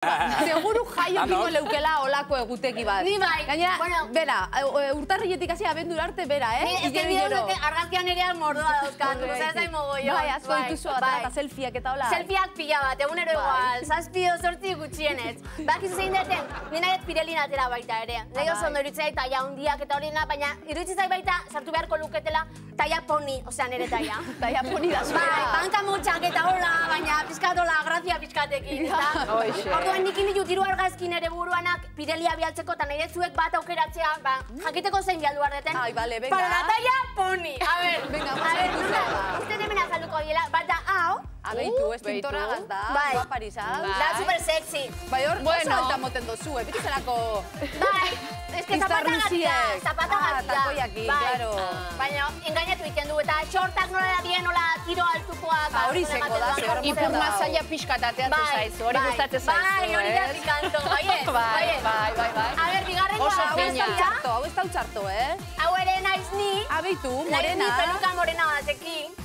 Seguru jaio pingo leukela olako eguteki bat. Ni bai. Gainera, bera, urtarriletik hasi abendura arte bera, Ez que nire argazkian erean mordoa dauzkat, ez da mogoio. Bai, asko dituzu eta selfieak eta hola. Selfieak pila bat, egunero igual, 7-8 gutxienez. Bakizu zein deten, nina ez Pirelin atera baita ere. Nahi oso ondo iruditzen eta ja hundiak eta horiena, baina iruditzen zait baita sartu beharko luketela taia poni, osea nire taia. Taia poni da zuera. Bai, banka motxak eta hola, baina pizkatola, grazia pizkatekin, eta? Orduan nik inditut hiru argazkin ere buruanak Pirelia bialtzeko eta nahi zuek bat aukeratzea, jakiteko zein bialdu ardeten. Ai, bale, venga. Para la talla poni. A ver, uste demena azalduko biela, bat da hau. Abeitu, ez pintora gazda, guaparis, Da super sexy. Bai, hor, oso alta moten dozu, bitu zelako... Bai, ez que zapata gatia. Takoiaki, claro. Baina, engainatu iten du, eta txortak nola bien, nola tiro altukoak. Hori zeko da, zer ipur masaila pixkatateatu zaizu, hori gustatzen zaizu. Bai, hori da pikanto, baiet. Bai. A ver, bigarrengo hau ez da utxarto, Hau ere naiz ni. Abeitu, morena. Naiz ni peluka morena batekin.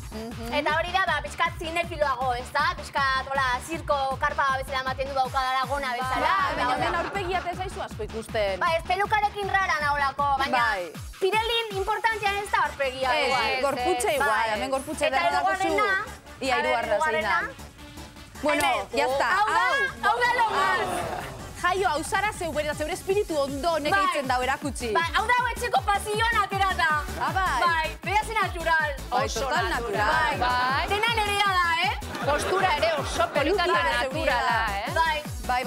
Eta hori da, pixkat zinefiloago, ez da? Pixkat, hola, zirko, karpa bezala ematen du daukadala gona bezala. Baina hemen aurpegiat ez zaizu asko ikusten. Ba, ez pelukarekin rara naholako, baina Pirelin importantean ez da aurpegia. Ez, gorputxe igual, hemen gorputxe derra dagozu. Ia irugarra zein da. Bueno, jazta. Hau da lo más. Jaio, hau zara zeure espiritu ondo nekeitzen dau erakutsi. Bai, hau da etxeko pasioan aterata. Bai. Bai, beraz natural. Bai, total natural. Bai. Dena nerea da, Postura ere oso peluka eta naturala, Bai,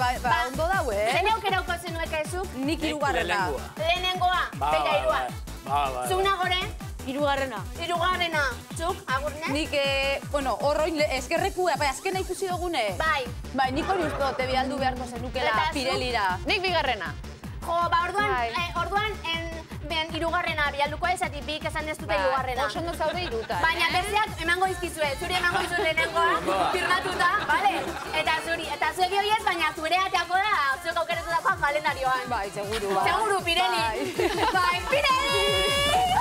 ondo dau, Zein aukera uko zenueka ezuk? Nik hirugarrena. Lehenengoa, beira irua. Zuk nagore? Hirugarrena. Hirugarrena. Zuk, agurne? Nik, bueno, horroin eskerrekua, bai, azkena ikusi dugune. Bai, nik hori uste dute bialdu beharko zenukela Pirelira. Nik bigarrena. Jo, ba, orduan, hirugarrena bialduko ezatik bik esan ez dute hirugarrena. Oso ondo zaude hiruta. Baina besteak emango izkizue, zuri emango izue lehenengoa, firmatuta, bale? Eta zuek horiez, baina zure ateako da, zuek aukeretutakoa kalendarioan. Bai, seguru, bai. Seguru, Pirelli. Bai, Pirelli!